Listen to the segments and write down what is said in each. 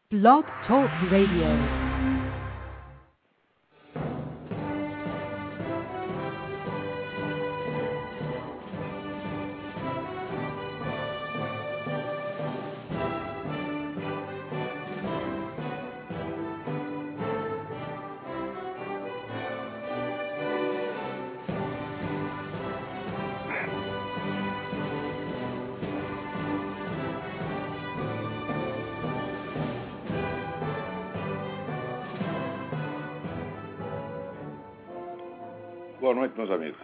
Blog Talk Radio. Boa noite, meus amigos.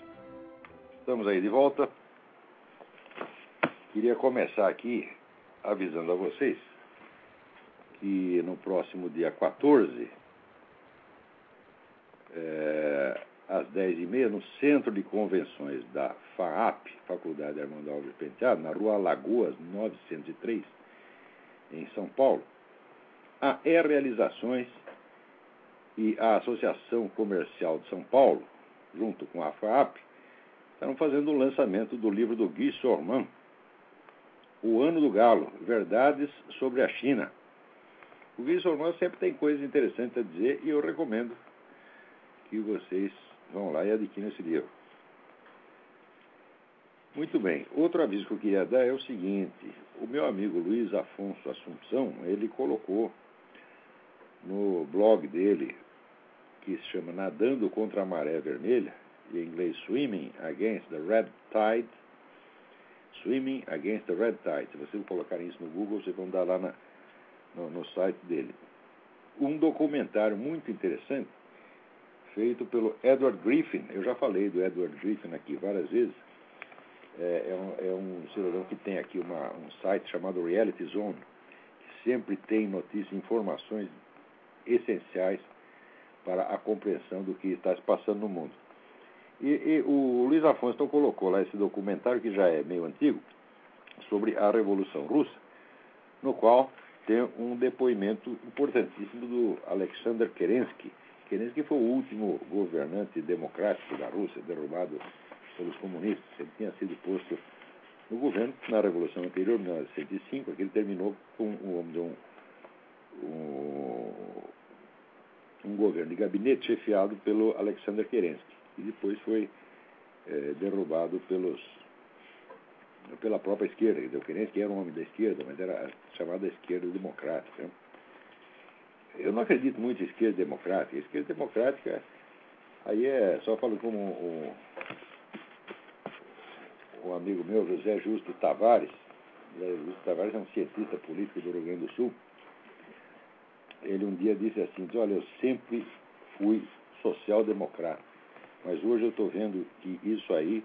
Estamos aí de volta. Queria começar aqui avisando a vocês que no próximo dia 14, às 10h30, no Centro de Convenções da FAAP, Faculdade Armando Alves Penteado, na Rua Alagoas, 903, em São Paulo, a E-Realizações e a Associação Comercial de São Paulo, junto com a FAAP, estão fazendo o lançamento do livro do Guy Sorman, O Ano do Galo, Verdades sobre a China. O Guy Sorman sempre tem coisas interessantes a dizer e eu recomendo que vocês vão lá e adquiram esse livro. Muito bem, outro aviso que eu queria dar é o seguinte: o meu amigo Luiz Afonso Assunção, ele colocou no blog dele, que se chama Nadando contra a Maré Vermelha, em inglês Swimming Against the Red Tide. Swimming Against the Red Tide. Se vocês colocarem isso no Google, vocês vão dar lá no site dele. Um documentário muito interessante, feito pelo Edward Griffin. Eu já falei do Edward Griffin aqui várias vezes. É um cidadão que tem aqui um site chamado Reality Zone, que sempre tem notícias e informações essenciais para a compreensão do que está se passando no mundo. E o Luiz Afonso então colocou lá esse documentário, que já é meio antigo, sobre a Revolução Russa, no qual tem um depoimento importantíssimo do Alexander Kerensky. Kerensky foi o último governante democrático da Rússia, derrubado pelos comunistas. Ele tinha sido posto no governo na Revolução anterior, em 1905, que ele terminou com um governo de gabinete chefiado pelo Alexander Kerensky, e depois foi derrubado pela própria esquerda. O Kerensky era um homem da esquerda, mas era chamada esquerda democrática. Eu não acredito muito em esquerda democrática. A esquerda democrática, aí só falo como um amigo meu, José Justo Tavares. José Justo Tavares é um cientista político do Rio Grande do Sul. Ele um dia disse assim: olha, eu sempre fui social-democrata, mas hoje eu estou vendo que isso aí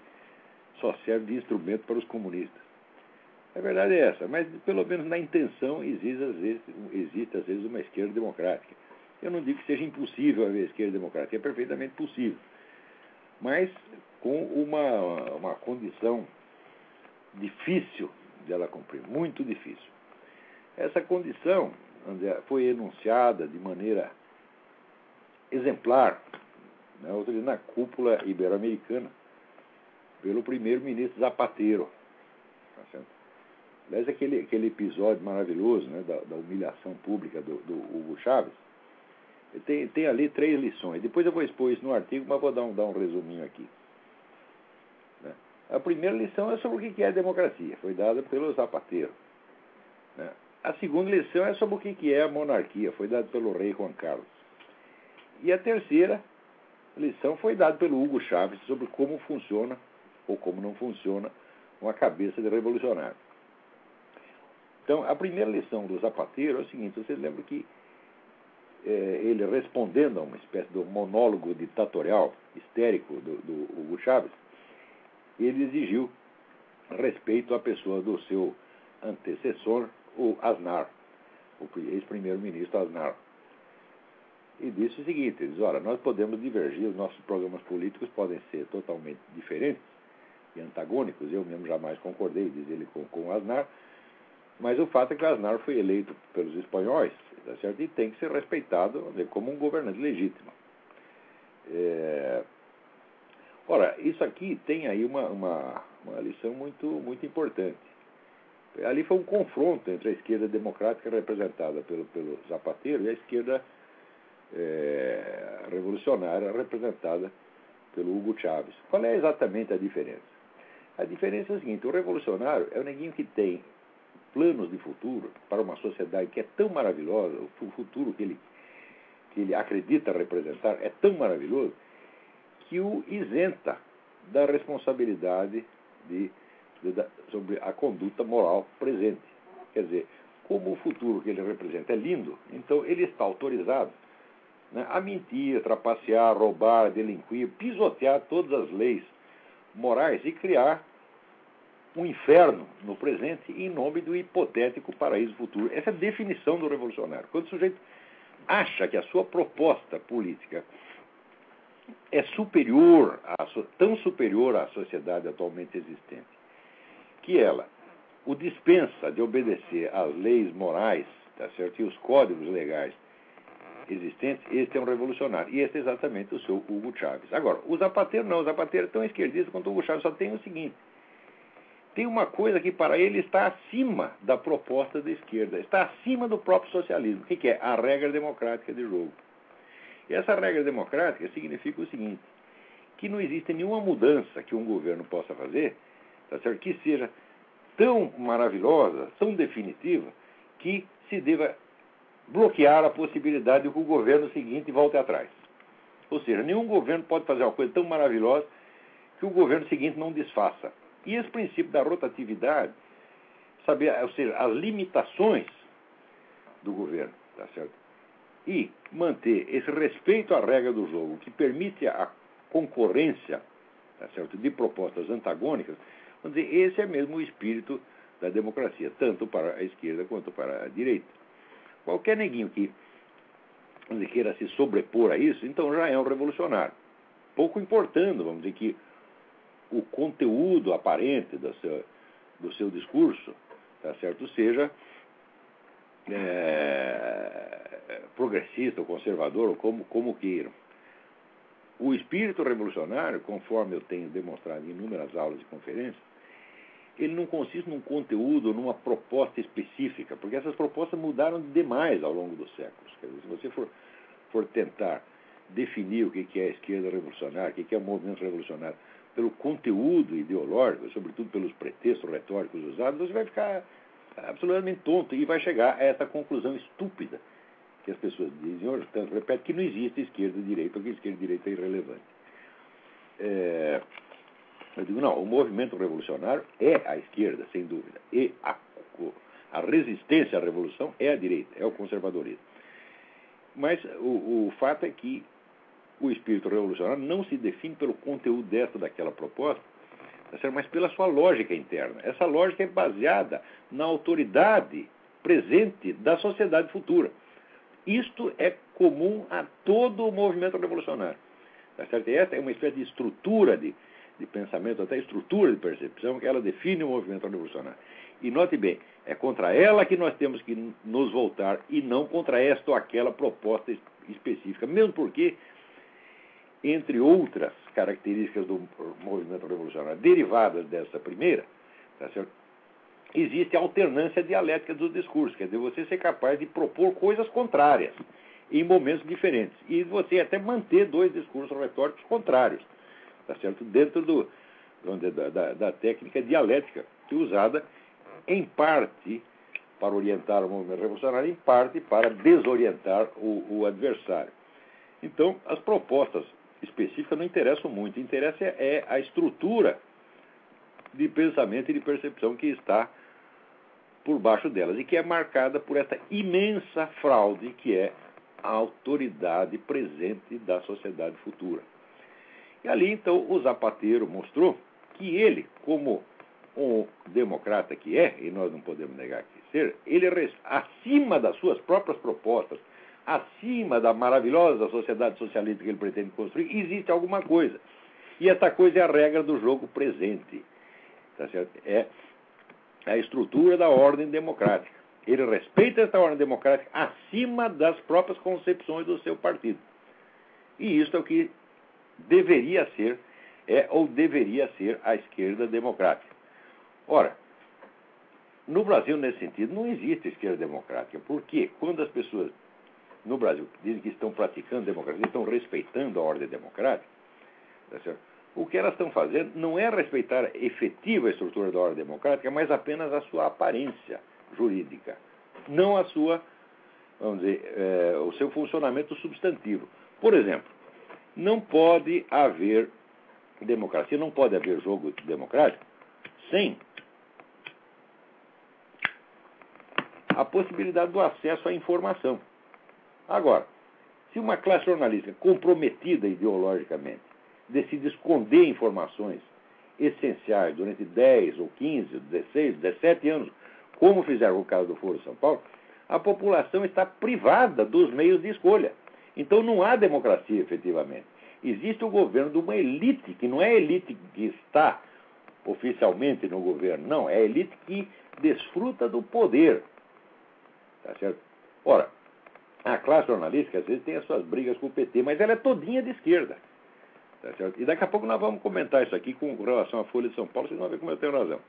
só serve de instrumento para os comunistas. A verdade é essa, mas pelo menos na intenção existe às vezes uma esquerda democrática. Eu não digo que seja impossível haver esquerda democrática, é perfeitamente possível, mas com uma condição difícil dela cumprir, muito difícil. Essa condição foi enunciada de maneira exemplar, na cúpula ibero-americana, pelo primeiro-ministro Zapatero. Tá certo? Aliás, aquele episódio maravilhoso, da humilhação pública do Hugo Chávez, tem ali 3 lições. Depois eu vou expor isso no artigo, mas vou dar um resuminho aqui. A primeira lição é sobre o que é a democracia, foi dada pelo Zapatero. A segunda lição é sobre o que é a monarquia, foi dada pelo rei Juan Carlos. E a terceira lição foi dada pelo Hugo Chávez sobre como funciona ou como não funciona uma cabeça de revolucionário. Então, a primeira lição do Zapatero é o seguinte: vocês lembram que ele, respondendo a uma espécie de monólogo ditatorial histérico do Hugo Chávez, ele exigiu respeito à pessoa do seu antecessor, o Aznar, o ex-primeiro-ministro Aznar. E disse o seguinte: ele diz, olha, nós podemos divergir, os nossos programas políticos podem ser totalmente diferentes e antagônicos, eu mesmo jamais concordei, diz ele, com o Aznar, mas o fato é que o Aznar foi eleito pelos espanhóis, tá certo? E tem que ser respeitado como um governante legítimo. Ora, isso aqui tem aí uma lição muito, muito importante. Ali foi um confronto entre a esquerda democrática representada pelo Zapatero e a esquerda revolucionária representada pelo Hugo Chávez. Qual é exatamente a diferença? A diferença é a seguinte: o revolucionário é o neguinho que tem planos de futuro para uma sociedade que é tão maravilhosa, o futuro que ele acredita representar é tão maravilhoso, que o isenta da responsabilidade sobre a conduta moral presente. Quer dizer, como o futuro que ele representa é lindo, então ele está autorizado, né, a mentir, trapacear, roubar, delinquir, pisotear todas as leis morais e criar um inferno no presente em nome do hipotético paraíso futuro. Essa é a definição do revolucionário. Quando o sujeito acha que a sua proposta política é superior, tão superior à sociedade atualmente existente, que ela o dispensa de obedecer às leis morais, tá certo, e os códigos legais existentes, este é um revolucionário. E este é exatamente o seu Hugo Chávez. Agora, o Zapatero não. O Zapatero é tão esquerdista quanto o Hugo Chávez, só tem o seguinte: tem uma coisa que para ele está acima da proposta da esquerda, está acima do próprio socialismo. O que é? A regra democrática de jogo. E essa regra democrática significa o seguinte: que não existe nenhuma mudança que um governo possa fazer, tá certo, que seja tão maravilhosa, tão definitiva, que se deva bloquear a possibilidade de que o governo seguinte volte atrás. Ou seja, nenhum governo pode fazer uma coisa tão maravilhosa que o governo seguinte não desfaça. E esse princípio da rotatividade, saber, ou seja, as limitações do governo, tá certo? E manter esse respeito à regra do jogo, que permite a concorrência, tá certo, de propostas antagônicas, vamos dizer, esse é mesmo o espírito da democracia, tanto para a esquerda quanto para a direita. Qualquer neguinho que queira se sobrepor a isso, então já é um revolucionário. Pouco importando, vamos dizer, que o conteúdo aparente do seu discurso, tá certo, seja progressista ou conservador, ou como queiram. O espírito revolucionário, conforme eu tenho demonstrado em inúmeras aulas e conferências, ele não consiste num conteúdo, numa proposta específica, porque essas propostas mudaram demais ao longo dos séculos. Quer dizer, se você for tentar definir o que é a esquerda revolucionária, o que é o movimento revolucionário, pelo conteúdo ideológico, sobretudo pelos pretextos retóricos usados, você vai ficar absolutamente tonto e vai chegar a essa conclusão estúpida que as pessoas dizem, hoje, tanto repete, que não existe esquerda e direita, porque esquerda e direita é irrelevante. Eu digo, não, o movimento revolucionário é a esquerda, sem dúvida, e a resistência à revolução é a direita, é o conservadorismo. Mas o fato é que o espírito revolucionário não se define pelo conteúdo desta ou daquela proposta, mas pela sua lógica interna. Essa lógica é baseada na autoridade presente da sociedade futura. Isto é comum a todo o movimento revolucionário. Tá certo? E essa é uma espécie de estrutura de pensamento, até estrutura de percepção, que ela define o movimento revolucionário. E note bem, é contra ela que nós temos que nos voltar e não contra esta ou aquela proposta específica, mesmo porque, entre outras características do movimento revolucionário derivadas dessa primeira, tá certo? Existe a alternância dialética dos discursos, quer dizer, você ser capaz de propor coisas contrárias em momentos diferentes, e você até manter dois discursos retóricos contrários, tá certo? Dentro da técnica dialética, que é usada em parte para orientar o movimento revolucionário, em parte para desorientar o adversário. Então, as propostas específicas não interessam muito, interessa é a estrutura de pensamento e de percepção que está por baixo delas e que é marcada por essa imensa fraude que é a autoridade presente da sociedade futura. E ali, então, o Zapatero mostrou que ele, como um democrata que é, e nós não podemos negar que ser, ele, acima das suas próprias propostas, acima da maravilhosa sociedade socialista que ele pretende construir, existe alguma coisa. E essa coisa é a regra do jogo presente. Tá certo? É a estrutura da ordem democrática. Ele respeita essa ordem democrática acima das próprias concepções do seu partido. E isso é o que deveria ser, ou deveria ser, a esquerda democrática. Ora, no Brasil, nesse sentido, não existe esquerda democrática. Porque quando as pessoas no Brasil dizem que estão praticando democracia, estão respeitando a ordem democrática, tá certo? O que elas estão fazendo não é respeitar a efetiva estrutura da ordem democrática, mas apenas a sua aparência jurídica, não a sua, vamos dizer, o seu funcionamento substantivo. Por exemplo, não pode haver democracia, não pode haver jogo democrático sem a possibilidade do acesso à informação. Agora, se uma classe jornalística comprometida ideologicamente decide esconder informações essenciais durante 10 ou 15, 16, 17 anos, como fizeram no caso do Foro de São Paulo, a população está privada dos meios de escolha. Então não há democracia, efetivamente. Existe o governo de uma elite, que não é a elite que está oficialmente no governo, não, é a elite que desfruta do poder. Tá certo? Ora, a classe jornalística às vezes tem as suas brigas com o PT, mas ela é todinha de esquerda. Tá certo? E daqui a pouco nós vamos comentar isso aqui com relação à Folha de São Paulo, vocês vão ver como eu tenho razão.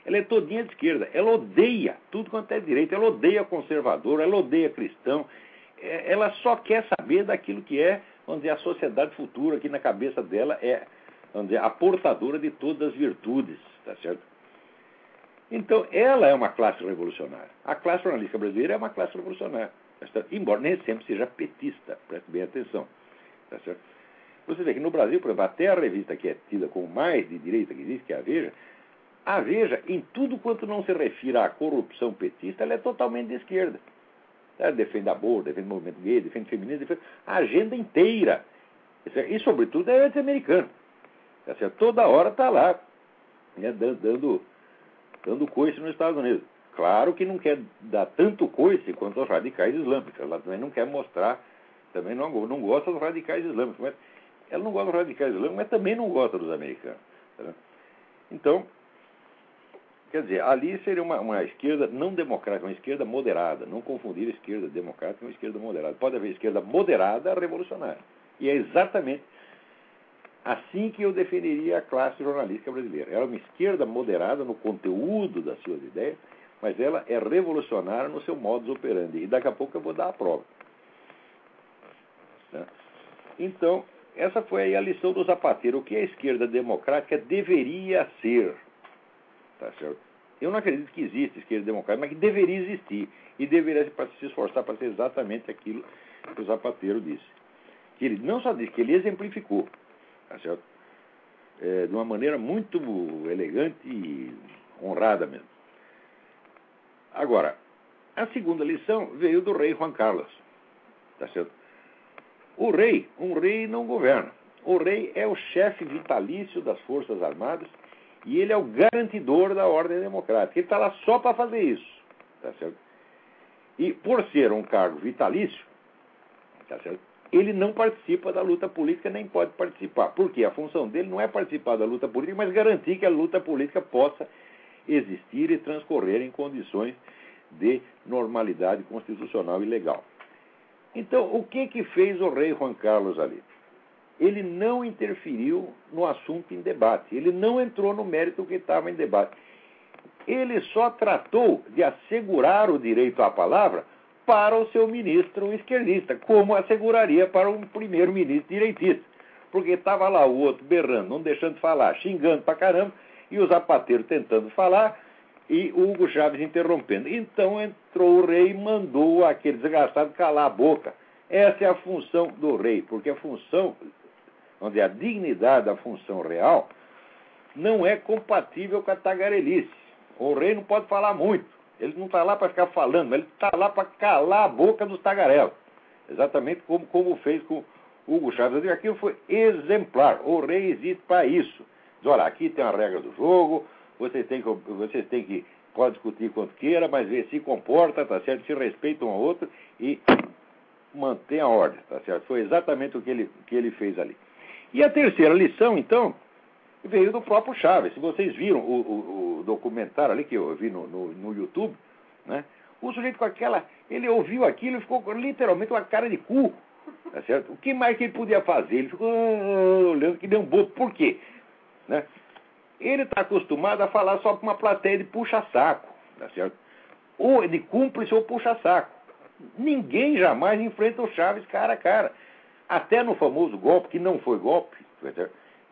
Ela é todinha de esquerda, ela odeia tudo quanto é direito, ela odeia conservador, ela odeia cristão, ela só quer saber daquilo que é, vamos dizer, a sociedade futura, que na cabeça dela é, vamos dizer, a portadora de todas as virtudes, tá certo? Então, ela é uma classe revolucionária. A classe jornalística brasileira é uma classe revolucionária, tá certo? Embora nem sempre seja petista, preste bem atenção, tá certo? Você vê que no Brasil, por exemplo, até a revista que é tida como mais de direita que existe, que é a Veja, em tudo quanto não se refira à corrupção petista, ela é totalmente de esquerda. Ela defende aborto, defende movimento gay, defende feminismo, defende a agenda inteira. E, sobretudo, é anti-americano. Toda hora está lá, né, dando coice nos Estados Unidos. Claro que não quer dar tanto coice quanto os radicais islâmicos. Ela também não quer mostrar, também não gosta dos radicais islâmicos. Mas ela não gosta dos radicais islâmicos, mas também não gosta dos americanos. Tá? Então, quer dizer, ali seria uma esquerda não democrática, uma esquerda moderada. Não confundir esquerda democrática com esquerda moderada. Pode haver esquerda moderada revolucionária. E é exatamente assim que eu definiria a classe jornalística brasileira. Ela é uma esquerda moderada no conteúdo das suas ideias, mas ela é revolucionária no seu modus operandi. E daqui a pouco eu vou dar a prova. Né? Então, essa foi aí a lição do Zapatero. O que a esquerda democrática deveria ser. Tá certo? Eu não acredito que existe esquerda democrática, mas que deveria existir. E deveria se esforçar para ser exatamente aquilo que o Zapatero disse. Que ele não só disse, que ele exemplificou. Tá certo? De uma maneira muito elegante e honrada mesmo. Agora, a segunda lição veio do rei Juan Carlos. Tá certo? Um rei não governa. O rei é o chefe vitalício das Forças Armadas e ele é o garantidor da ordem democrática. Ele está lá só para fazer isso. Tá certo? E por ser um cargo vitalício, tá certo? Ele não participa da luta política, nem pode participar. Por quê? A função dele não é participar da luta política, mas garantir que a luta política possa existir e transcorrer em condições de normalidade constitucional e legal. Então, o que fez o rei Juan Carlos ali? Ele não interferiu no assunto em debate. Ele não entrou no mérito que estava em debate. Ele só tratou de assegurar o direito à palavra para o seu ministro esquerdista, como asseguraria para um primeiro-ministro direitista. Porque estava lá o outro berrando, não deixando de falar, xingando pra caramba, e o Zapatero tentando falar, e o Hugo Chávez interrompendo. Então entrou o rei e mandou aquele desgraçado calar a boca. Essa é a função do rei, porque a função, onde a dignidade da função real, não é compatível com a tagarelice. O rei não pode falar muito. Ele não está lá para ficar falando, mas ele está lá para calar a boca dos tagarelos. Exatamente como fez com Hugo Chávez. Aquilo foi exemplar. O rei existe para isso. Diz, olha, aqui tem a regra do jogo, vocês têm que pode discutir quanto queira, mas se comporta, tá certo? Se respeita um ao outro e mantém a ordem, tá certo? Foi exatamente o que ele fez ali. E a terceira lição, então, veio do próprio Chávez. Se vocês viram o documentário ali que eu vi no YouTube, né? O sujeito com aquela... Ele ouviu aquilo e ficou literalmente com a cara de cu. Tá certo? O que mais que ele podia fazer? Ele ficou olhando que deu um bobo. Por quê? Né? Ele está acostumado a falar só com uma plateia de puxa-saco. tá certo? Ou é de cúmplice ou puxa-saco. Ninguém jamais enfrenta o Chaves cara a cara. Até no famoso golpe, que não foi golpe,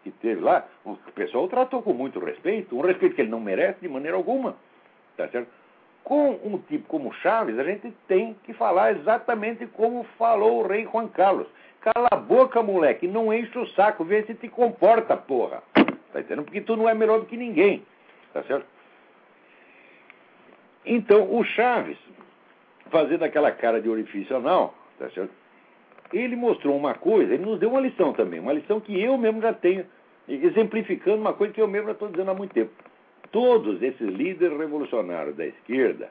que teve lá, o pessoal o tratou com muito respeito, um respeito que ele não merece de maneira alguma, tá certo? Com um tipo como Chaves, a gente tem que falar exatamente como falou o rei Juan Carlos. Cala a boca, moleque, não enche o saco, vê se te comporta, porra. Tá entendendo? Porque tu não é melhor do que ninguém, tá certo? Então, o Chaves, fazendo aquela cara de orifício anal, tá certo? Ele mostrou uma coisa, ele nos deu uma lição também, uma lição que eu mesmo já tenho, exemplificando uma coisa que eu mesmo já estou dizendo há muito tempo. Todos esses líderes revolucionários da esquerda,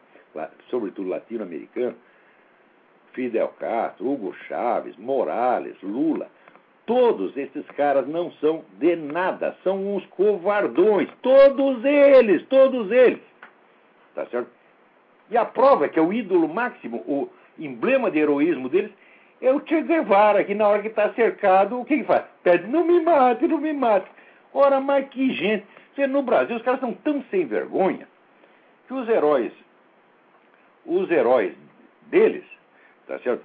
sobretudo latino-americanos, Fidel Castro, Hugo Chávez, Morales, Lula, todos esses caras não são de nada, são uns covardões, todos eles, tá certo? E a prova é que é o ídolo máximo, o emblema de heroísmo deles, é o Che Guevara, que na hora que está cercado, o que ele faz? Pede, não me mate, não me mate. Ora, mas que gente. No Brasil, os caras são tão sem vergonha que os heróis deles, tá certo?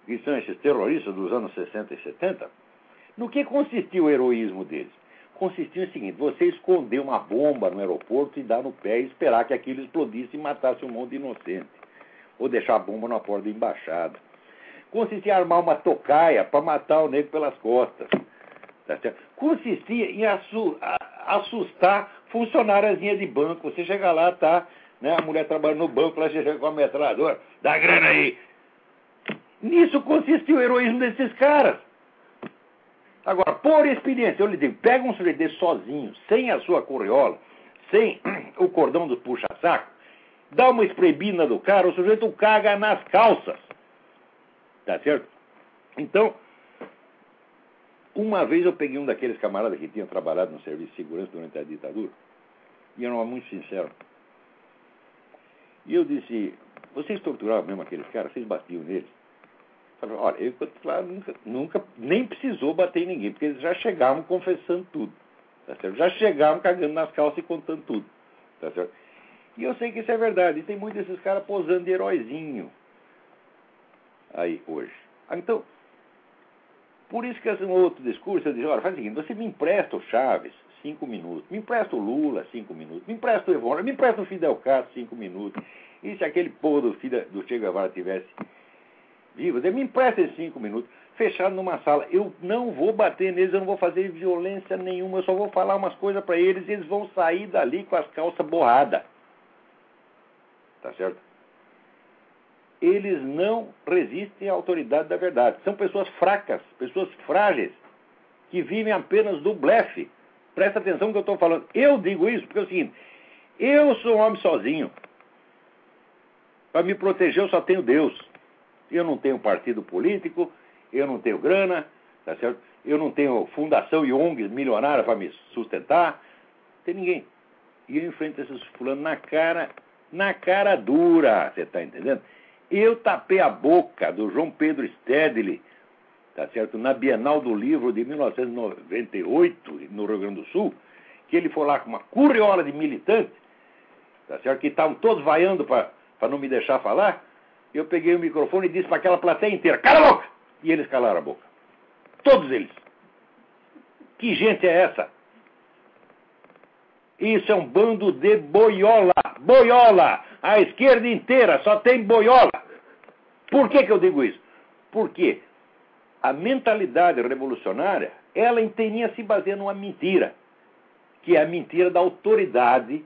Que são esses terroristas dos anos 60 e 70, no que consistia o heroísmo deles? Consistia no seguinte: você esconder uma bomba no aeroporto e dar no pé e esperar que aquilo explodisse e matasse um monte de inocente. Ou deixar a bomba na porta da embaixada. Consistia em armar uma tocaia para matar o negro pelas costas. Tá certo? Consistia em assustar funcionáriazinha de banco. Você chega lá, tá, né, a mulher trabalhando no banco, ela chega com a metralhadora, dá grana aí. Nisso consistia o heroísmo desses caras. Agora, por experiência, eu lhe digo, pega um sujeito desse sozinho, sem a sua correola, sem o cordão do puxa-saco, dá uma espremida do cara, o sujeito caga nas calças. Tá certo? Então, uma vez eu peguei um daqueles camaradas que tinham trabalhado no serviço de segurança durante a ditadura, e era muito sincero. E eu disse: vocês torturavam mesmo aqueles caras? Vocês batiam neles? Falei: olha, eu lá nunca nem precisou bater em ninguém, porque eles já chegavam confessando tudo. Tá certo? Já chegavam cagando nas calças e contando tudo. Tá certo? E eu sei que isso é verdade. E tem muitos desses caras posando de heróizinho aí hoje. Então, por isso que esse é um outro discurso, eu disse: olha, faz o seguinte, você me empresta o Chaves 5 minutos, me empresta o Lula 5 minutos, me empresta o Evandro, me empresta o Fidel Castro 5 minutos, e se aquele povo do Che Guevara tivesse vivo, me empresta esses 5 minutos, fechado numa sala, eu não vou bater neles, eu não vou fazer violência nenhuma, eu só vou falar umas coisas para eles e eles vão sair dali com as calças borradas. Tá certo? Eles não resistem à autoridade da verdade. São pessoas fracas, pessoas frágeis, que vivem apenas do blefe. Presta atenção no que eu estou falando. Eu digo isso porque é o seguinte: eu sou um homem sozinho. Para me proteger eu só tenho Deus. Eu não tenho partido político, eu não tenho grana, tá certo? Eu não tenho fundação e ONGs milionárias para me sustentar. Não tem ninguém. E eu enfrento esses fulanos na cara dura, você está entendendo? Eu tapei a boca do João Pedro Stedley, tá certo? Na Bienal do Livro de 1998, no Rio Grande do Sul, que ele foi lá com uma curriola de militantes, tá certo? Que estavam todos vaiando para não me deixar falar. Eu peguei o microfone e disse para aquela plateia inteira: cala a boca! E eles calaram a boca. Todos eles. Que gente é essa? Isso é um bando de boiola. Boiola! A esquerda inteira só tem boiola. Por que eu digo isso? Porque a mentalidade revolucionária, ela inteirinha se baseia numa mentira, que é a mentira da autoridade,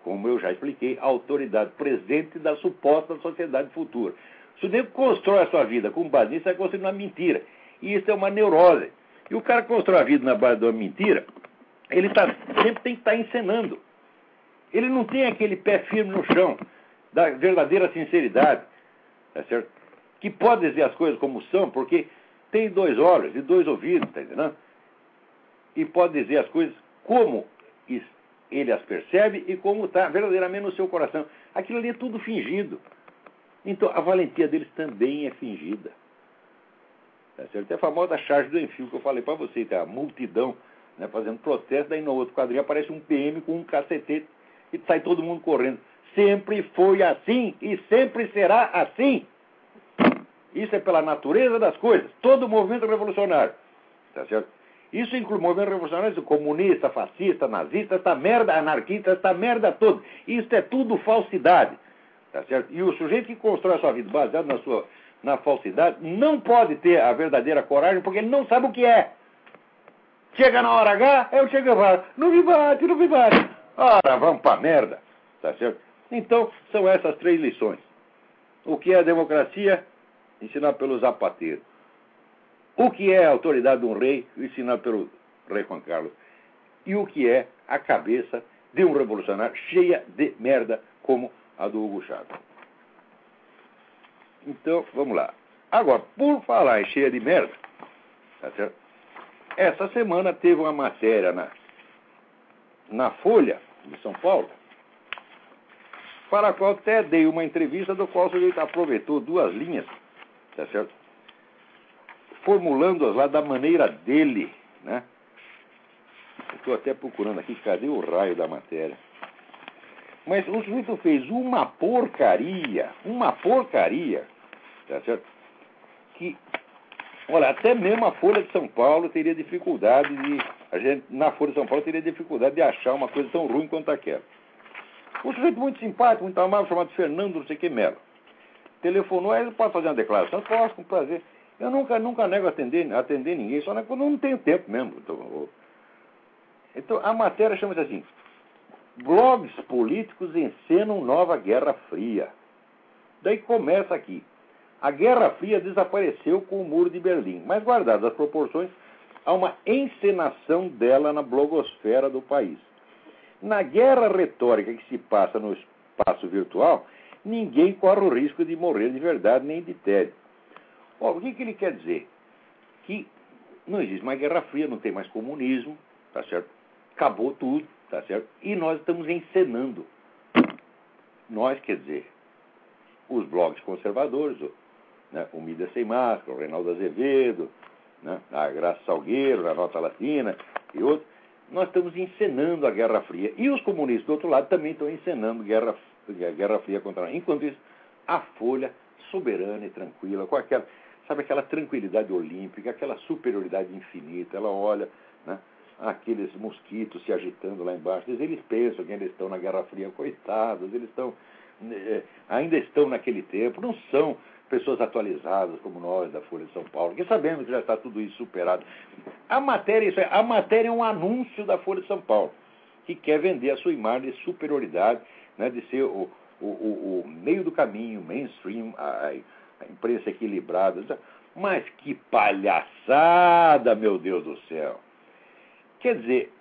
como eu já expliquei, a autoridade presente da suposta sociedade futura. Se o nego constrói a sua vida com base nisso, vai construir uma mentira. E isso é uma neurose. E o cara que constrói a vida na base de uma mentira, ele sempre tem que estar encenando. Ele não tem aquele pé firme no chão da verdadeira sinceridade, tá certo? Que pode dizer as coisas como são, porque tem 2 olhos e 2 ouvidos, tá entendendo? E pode dizer as coisas como ele as percebe e como está verdadeiramente no seu coração. Aquilo ali é tudo fingido. Então, a valentia deles também é fingida. Tá certo? É a famosa charge do Enfio que eu falei para você, tem a multidão, né, fazendo protesto, daí no outro quadrinho aparece um PM com um cacetete e sai todo mundo correndo. sempre foi assim e sempre será assim. Isso é pela natureza das coisas. Todo movimento revolucionário, tá certo? Isso inclui movimento revolucionário comunista, fascista, nazista, esta merda, anarquista, esta merda toda. Isso é tudo falsidade, tá certo? E o sujeito que constrói a sua vida baseado na falsidade não pode ter a verdadeira coragem porque ele não sabe o que é. Chega na hora H, eu chego e falo, não me bate, não me bate. Ora, vamos pra merda, tá certo? Então, são essas 3 lições. O que é a democracia? Ensinado pelo Zapateiro. O que é a autoridade de um rei? Ensinado pelo rei Juan Carlos. E o que é a cabeça de um revolucionário cheia de merda como a do Hugo Chávez. Então, vamos lá. Agora, por falar em cheia de merda, tá certo? Essa semana teve uma matéria na Folha de São Paulo, para a qual até dei uma entrevista, do qual o sujeito aproveitou 2 linhas, tá certo? Formulando-as lá da maneira dele, né? Estou até procurando aqui, cadê o raio da matéria? Mas o sujeito fez uma porcaria, tá certo? Que, olha, até mesmo a Folha de São Paulo teria dificuldade na Folha de São Paulo teria dificuldade de achar uma coisa tão ruim quanto aquela. Um sujeito muito simpático, muito amável, chamado Fernando não sei que Melo. Telefonou, aí ele pode fazer uma declaração? Posso, com prazer. Eu nunca nego atender ninguém, só quando não tenho tempo mesmo. Então, a matéria chama-se assim: blogs políticos encenam nova Guerra Fria. Daí começa aqui. A Guerra Fria desapareceu com o Muro de Berlim, mas guardadas as proporções, há uma encenação dela na blogosfera do país. Na guerra retórica que se passa no espaço virtual, ninguém corre o risco de morrer de verdade nem de tédio. O que ele quer dizer? Que não existe mais Guerra Fria, não tem mais comunismo, tá certo? Acabou tudo, tá certo? E nós estamos encenando. Nós, quer dizer, os blogs conservadores, né, o Mídia Sem Máscara, o Reinaldo Azevedo, né, a Graça Salgueiro, a Nota Latina e outros, nós estamos encenando a Guerra Fria. E os comunistas do outro lado também estão encenando a Guerra Fria contra nós. Enquanto isso, a Folha, soberana e tranquila, com aquela tranquilidade olímpica, aquela superioridade infinita, ela olha, né, aqueles mosquitos se agitando lá embaixo, eles pensam que eles estão na Guerra Fria, coitados, eles ainda estão naquele tempo, não são pessoas atualizadas como nós da Folha de São Paulo, que sabemos que já está tudo isso superado. A matéria é um anúncio da Folha de São Paulo, que quer vender a sua imagem de superioridade, né, de ser o meio do caminho, mainstream, a imprensa equilibrada. Mas que palhaçada, meu Deus do céu! Quer dizer,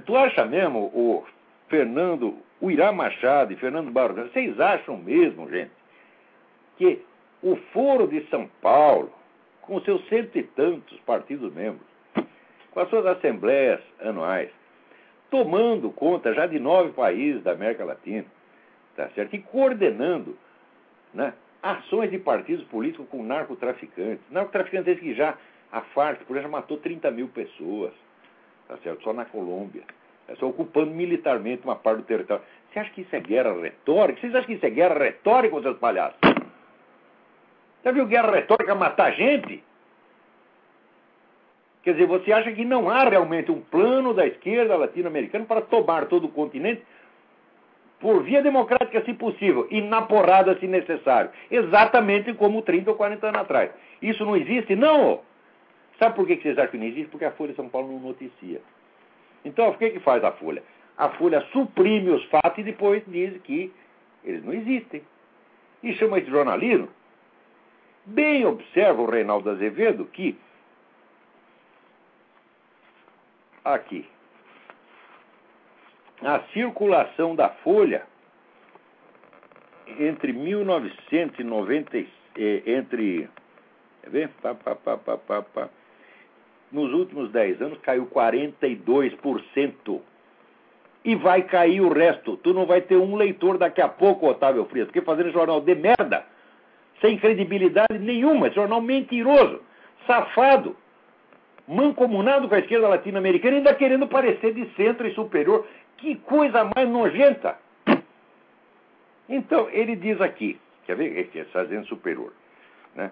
tu acha mesmo o Irá Machado e Fernando Barros, vocês acham mesmo, gente, que o Foro de São Paulo, com seus 100 e tantos partidos membros, com as suas assembleias anuais, tomando conta já de 9 países da América Latina, tá certo? E coordenando, né, ações de partidos políticos com narcotraficantes. Narcotraficantes que já, a Farc, por exemplo, já matou 30 mil pessoas, tá certo? Só na Colômbia. Só ocupando militarmente uma parte do território. Você acha que isso é guerra retórica? Vocês acham que isso é guerra retórica, seus palhaços? Já viu guerra retórica matar gente? Quer dizer, você acha que não há realmente um plano da esquerda latino-americana para tomar todo o continente por via democrática, se possível, e na porrada, se necessário. Exatamente como 30 ou 40 anos atrás. Isso não existe? Não! Sabe por que vocês acham que não existe? Porque a Folha de São Paulo não noticia. Então, o que faz a Folha? A Folha suprime os fatos e depois diz que eles não existem. E chama isso de jornalismo. Bem observa o Reinaldo Azevedo que aqui a circulação da Folha entre 1990 nos últimos 10 anos caiu 42%. E vai cair o resto. Tu não vai ter um leitor daqui a pouco, Otávio Frias, porque fazendo jornal de merda, sem credibilidade nenhuma, jornal mentiroso, safado, mancomunado com a esquerda latino-americana, ainda querendo parecer de centro e superior. Que coisa mais nojenta! Então, ele diz aqui, quer ver? Aqui, está dizendo superior, né?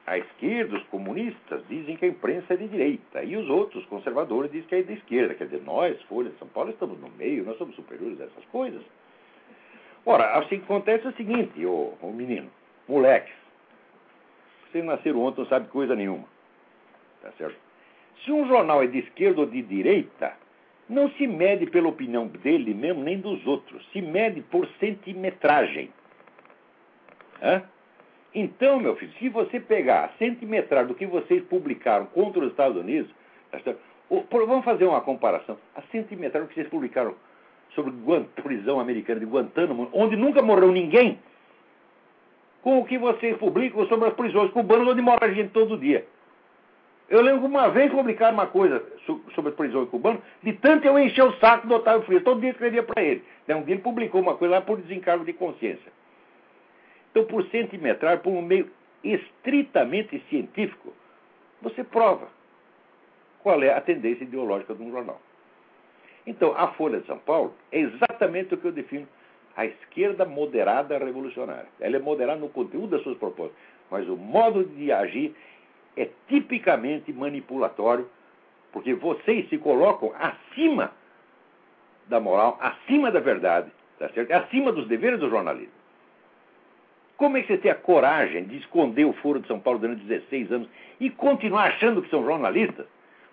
A esquerda, os comunistas, dizem que a imprensa é de direita, e os outros conservadores dizem que é de esquerda. Quer dizer, nós, Folha de São Paulo, estamos no meio, nós somos superiores a essas coisas. Ora, assim que acontece é o seguinte, ô menino, moleques, vocês nasceram ontem, não sabem coisa nenhuma, tá certo? Se um jornal é de esquerda ou de direita, não se mede pela opinião dele mesmo, nem dos outros. Se mede por centimetragem. Hã? Então, meu filho, se você pegar a centimetragem do que vocês publicaram contra os Estados Unidos, vamos fazer uma comparação. A centimetragem do que vocês publicaram sobre a prisão americana de Guantánamo, onde nunca morreu ninguém, com o que vocês publicam sobre as prisões cubanas, onde morre gente todo dia. Eu lembro que uma vez publicaram uma coisa sobre as prisões cubanas, de tanto eu encher o saco do Otávio Frias, todo dia escrevia para ele. Um dia ele publicou uma coisa lá por desencargo de consciência. Então, por centimetragem, por um meio estritamente científico, você prova qual é a tendência ideológica de um jornal. Então, a Folha de São Paulo é exatamente o que eu defino a esquerda moderada revolucionária. Ela é moderada no conteúdo das suas propostas, mas o modo de agir é tipicamente manipulatório, porque vocês se colocam acima da moral, acima da verdade, tá certo? Acima dos deveres do jornalismo. Como é que você tem a coragem de esconder o Foro de São Paulo durante 16 anos e continuar achando que são jornalistas?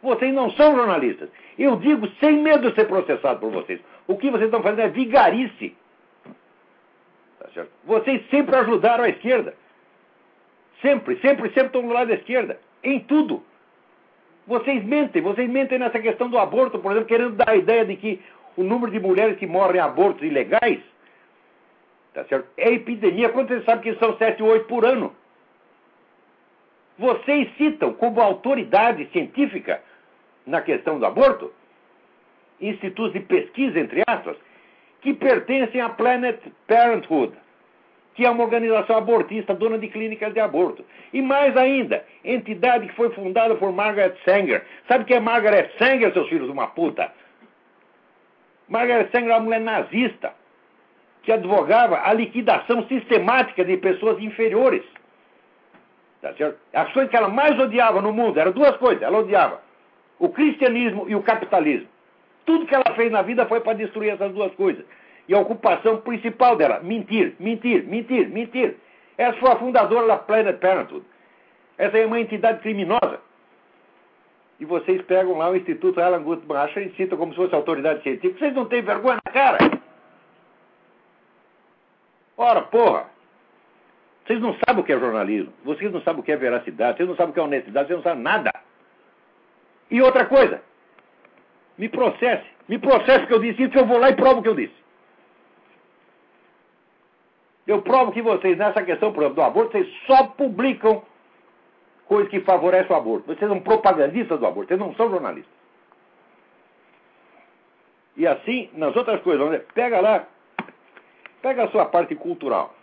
Vocês não são jornalistas. Eu digo sem medo de ser processado por vocês. O que vocês estão fazendo é vigarice. Tá certo? Vocês sempre ajudaram a esquerda. Sempre estão do lado da esquerda. Em tudo. Vocês mentem nessa questão do aborto, por exemplo, querendo dar a ideia de que o número de mulheres que morrem em abortos ilegais, tá certo? É epidemia, quando vocês sabem que são 7 ou 8 por ano. Vocês citam como autoridade científica na questão do aborto institutos de pesquisa, entre aspas, que pertencem à Planned Parenthood, que é uma organização abortista, dona de clínicas de aborto. E mais ainda, entidade que foi fundada por Margaret Sanger. Sabe o que é Margaret Sanger, seus filhos de uma puta? Margaret Sanger é uma mulher nazista, que advogava a liquidação sistemática de pessoas inferiores. Tá certo? As coisas que ela mais odiava no mundo eram duas coisas. Ela odiava o cristianismo e o capitalismo. Tudo que ela fez na vida foi para destruir essas duas coisas. E a ocupação principal dela, mentir. Essa foi a fundadora da Planned Parenthood. Essa é uma entidade criminosa. E vocês pegam lá o Instituto Alan Guttmacher e citam como se fosse autoridade científica. Vocês não têm vergonha na cara? Ora, porra! Vocês não sabem o que é jornalismo. Vocês não sabem o que é veracidade. Vocês não sabem o que é honestidade. Vocês não sabem nada. E outra coisa. Me processe. Me processe que eu disse isso, que eu vou lá e provo o que eu disse. Eu provo que vocês, nessa questão, por exemplo, do aborto, vocês só publicam coisas que favorecem o aborto. Vocês são propagandistas do aborto. Vocês não são jornalistas. E assim, nas outras coisas, pega lá, pega a sua parte cultural.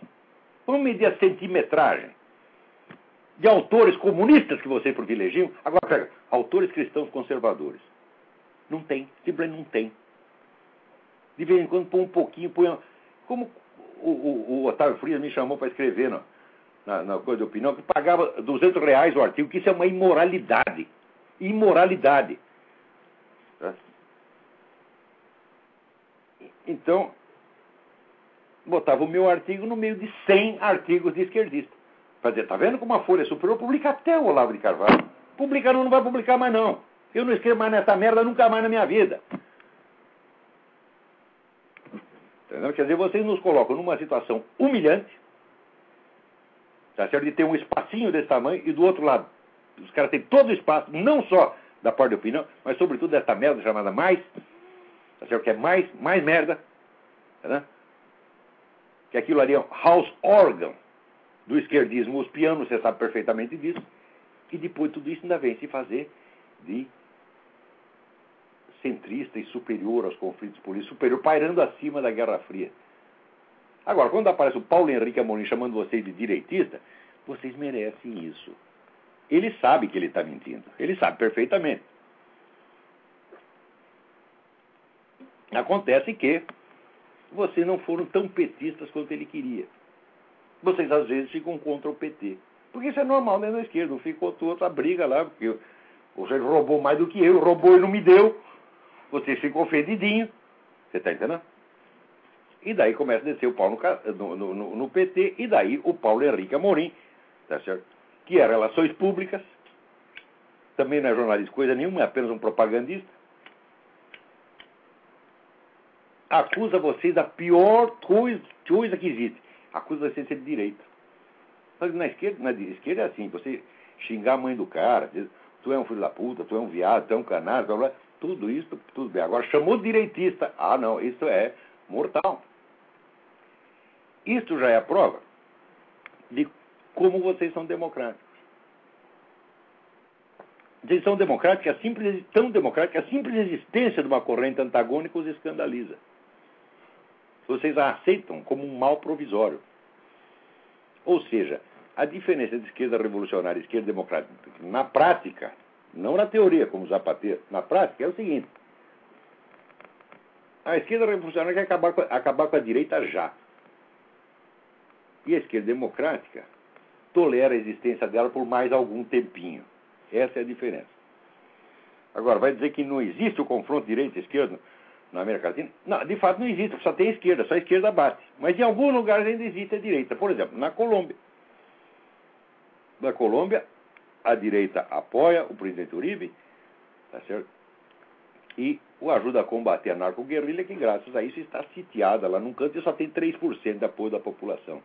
Vamos medir a centimetragem de autores comunistas que vocês privilegiam. Agora pega, autores cristãos conservadores. Não tem, simplesmente não tem. De vez em quando põe um pouquinho, põe... Como o Otávio Frias me chamou para escrever na coisa de opinião, que pagava R$200 o artigo, que isso é uma imoralidade. Imoralidade. Tá? Então, botava o meu artigo no meio de 100 artigos de esquerdista. Para dizer, tá vendo como a Folha Superior publica até o Olavo de Carvalho? Publica não vai publicar mais não. Eu não escrevo mais nessa merda nunca mais na minha vida. Entendeu? Quer dizer, vocês nos colocam numa situação humilhante, tá certo? De ter um espacinho desse tamanho e do outro lado, os caras têm todo o espaço, não só da parte da opinião, mas sobretudo dessa merda chamada mais, tá certo? Que é mais merda, né? Que aquilo ali é um house organ do esquerdismo, os pianos, você sabe perfeitamente disso, e depois tudo isso ainda vem se fazer de centrista e superior aos conflitos políticos, superior, pairando acima da Guerra Fria. Agora, quando aparece o Paulo Henrique Amorim chamando vocês de direitista, vocês merecem isso. Ele sabe que ele está mentindo. Ele sabe vocês não foram tão petistas quanto ele queria. Vocês, às vezes, ficam contra o PT. Porque isso é normal dentro da esquerda. Um fica contra o outro, a briga lá, porque você roubou mais do que eu, roubou e não me deu. Vocês ficam ofendidinhos. Você está entendendo? E daí começa a descer o pau no PT, e daí o Paulo Henrique Amorim, tá certo? Que é Relações Públicas, também não é jornalista coisa nenhuma, é apenas um propagandista, acusa vocês da pior coisa que existe. Acusa vocês de ser de direita. Mas na esquerda é assim, você xingar a mãe do cara, diz, tu é um filho da puta, tu é um viado, tu é um canalha, blá, blá, tudo isso, tudo bem. Agora chamou de direitista, ah não, isso é mortal. Isto já é a prova de como vocês são democráticos. Vocês são democráticos, tão democráticos que a simples existência de uma corrente antagônica os escandaliza. Vocês a aceitam como um mal provisório. Ou seja, a diferença entre esquerda revolucionária e esquerda democrática, na prática, não na teoria, como Zapatero, na prática é o seguinte. A esquerda revolucionária quer acabar com a direita já. E a esquerda democrática tolera a existência dela por mais algum tempinho. Essa é a diferença. Agora, vai dizer que não existe o confronto direita e esquerda na América Latina? Não, de fato não existe, só tem esquerda, só a esquerda bate. Mas em alguns lugares ainda existe a direita. Por exemplo, na Colômbia. Na Colômbia, a direita apoia o presidente Uribe, tá certo? E o ajuda a combater a narco-guerrilha, que graças a isso está sitiada lá num canto e só tem 3% de apoio da população.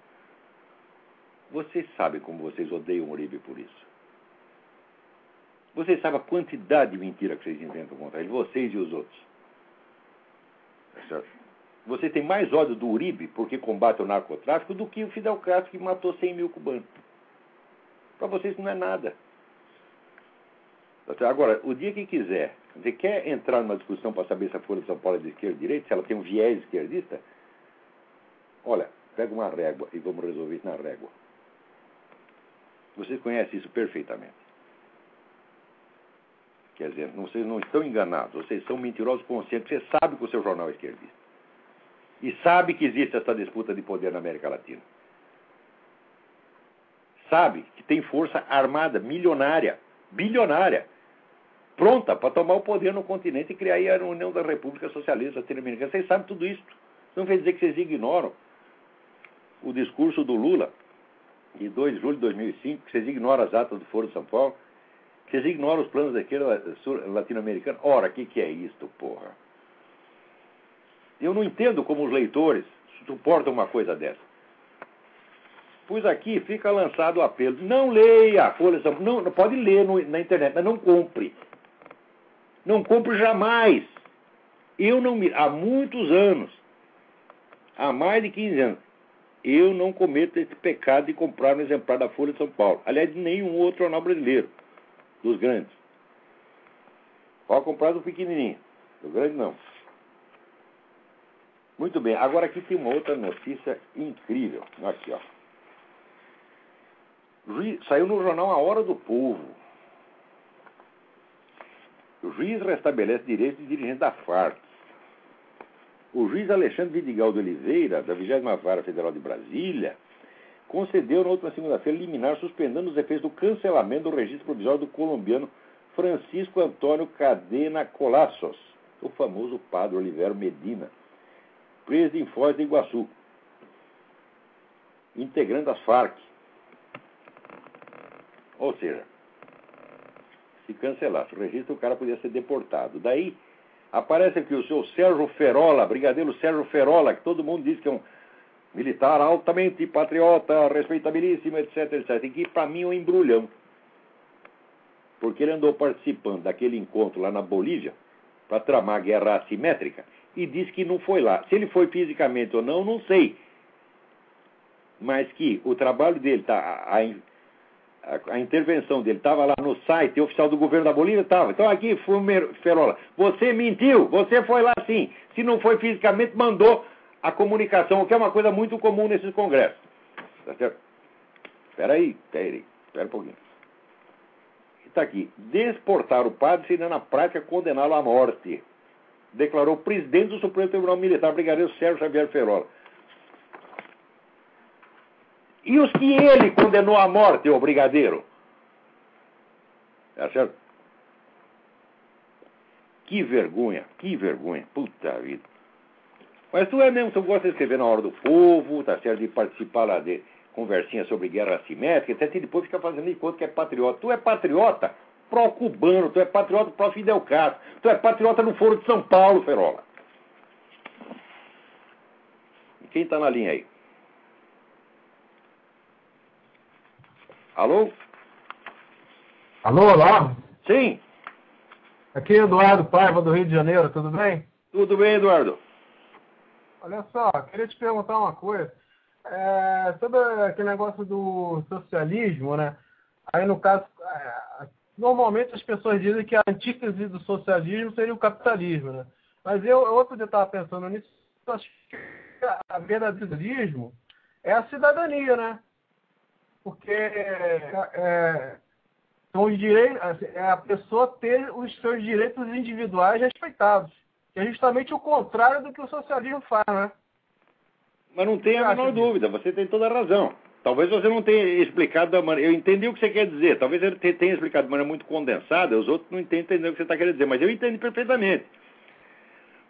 Vocês sabem como vocês odeiam o Uribe por isso. Vocês sabem a quantidade de mentira que vocês inventam contra ele, vocês e os outros. Tá certo? Vocês têm mais ódio do Uribe porque combate o narcotráfico do que o Fidel Castro que matou 100 mil cubanos. Para vocês não é nada. Agora, o dia que quiser, você quer entrar numa discussão para saber se a Folha de São Paulo é de esquerda ou de direita, se ela tem um viés esquerdista, olha, pega uma régua e vamos resolver isso na régua. Vocês conhecem isso perfeitamente. Quer dizer, vocês não estão enganados, vocês são mentirosos conscientes, você sabe que o seu jornal é esquerdista. E sabe que existe essa disputa de poder na América Latina. Sabe que tem força armada, milionária, bilionária, pronta para tomar o poder no continente e criar aí a União das Repúblicas Socialistas Latino-Americanas. Vocês sabem tudo isso. Não quer dizer que vocês ignoram o discurso do Lula, de 2 de julho de 2005, que vocês ignoram as atas do Foro de São Paulo, que vocês ignoram os planos da esquerda latino-americana. Ora, o que é isto, porra? Eu não entendo como os leitores suportam uma coisa dessa. Pois aqui fica lançado o apelo. Não leia a Folha de São Paulo. Não, pode ler na internet, mas não compre. Não compre jamais. Há muitos anos, há mais de 15 anos, eu não cometo esse pecado de comprar um exemplar da Folha de São Paulo. Aliás, de nenhum outro jornal brasileiro, dos grandes. Pode comprar do pequenininho, do grande não. Muito bem, agora aqui tem uma outra notícia incrível. Aqui, ó. Saiu no jornal A Hora do Povo. O juiz restabelece direitos de dirigente da Farc. O juiz Alexandre Vidigal de Oliveira, da 20ª Vara Federal de Brasília, concedeu na última segunda-feira liminar suspendendo os efeitos do cancelamento do registro provisório do colombiano Francisco Antônio Cadena Collaços, o famoso padre Oliveira Medina, preso em Foz do Iguaçu, integrante das Farc. Ou seja, se cancelasse o registro, o cara podia ser deportado. Daí, aparece aqui o seu Sérgio Ferola, brigadeiro Sérgio Ferola, que todo mundo diz que é um militar altamente patriota, respeitabilíssimo, etc, etc. E que, para mim, é um embrulhão. Porque ele andou participando daquele encontro lá na Bolívia, para tramar a guerra assimétrica, e disse que não foi lá. Se ele foi fisicamente ou não, não sei. Mas que o trabalho dele a intervenção dele estava lá no site oficial do governo da Bolívia? Estava. Então aqui, Ferola, você mentiu, você foi lá sim. Se não foi fisicamente, mandou a comunicação, o que é uma coisa muito comum nesses congressos. Tá certo? Espera aí, espera um pouquinho. Está aqui, desportar o padre seria na prática condená-lo à morte. declarou o presidente do Supremo Tribunal Militar, brigadeiro Sérgio Xavier Ferola. E os que ele condenou à morte, o brigadeiro? Tá certo? Que vergonha, puta vida. Mas tu é mesmo, tu gosta de escrever na hora do povo, tá certo? De participar lá de conversinha sobre guerra assimétrica, etc. E depois fica fazendo de conta que é patriota. Tu é patriota pró-cubano, tu é patriota pró-Fidel Castro, tu é patriota no Foro de São Paulo, Ferola. E quem tá na linha aí? Alô? Alô, Olavo? Sim. Aqui é Eduardo Paiva, do Rio de Janeiro, tudo bem? Tudo bem, Eduardo? Olha só, queria te perguntar uma coisa. Sobre aquele negócio do socialismo, né? Aí, no caso, normalmente as pessoas dizem que a antítese do socialismo seria o capitalismo, né? Mas eu outro dia estava pensando nisso, eu acho que a verdadeiro é a cidadania, né? Porque são os direitos, é a pessoa ter os seus direitos individuais respeitados. Que é justamente o contrário do que o socialismo faz, né? Mas não tem a menor dúvida, você tem toda a razão. Talvez você não tenha explicado da maneira... Eu entendi o que você quer dizer. Talvez ele tenha explicado de maneira muito condensada, os outros não entendem o que você está querendo dizer, mas eu entendo perfeitamente.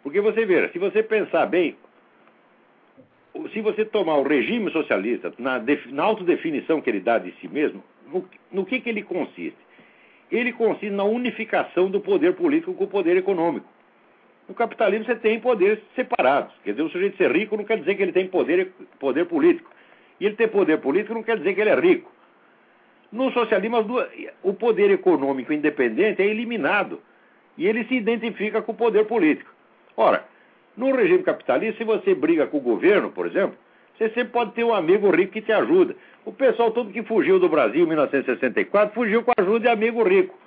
Porque você vê, se você pensar bem, se você tomar o regime socialista, na autodefinição que ele dá de si mesmo, no que ele consiste? Ele consiste na unificação do poder político com o poder econômico. No capitalismo você tem poderes separados. Quer dizer, o sujeito ser rico não quer dizer que ele tem poder político. E ele ter poder político não quer dizer que ele é rico. No socialismo, o poder econômico independente é eliminado. E ele se identifica com o poder político. Ora, no regime capitalista, se você briga com o governo, por exemplo, você sempre pode ter um amigo rico que te ajuda. O pessoal todo que fugiu do Brasil em 1964 fugiu com a ajuda de amigo rico.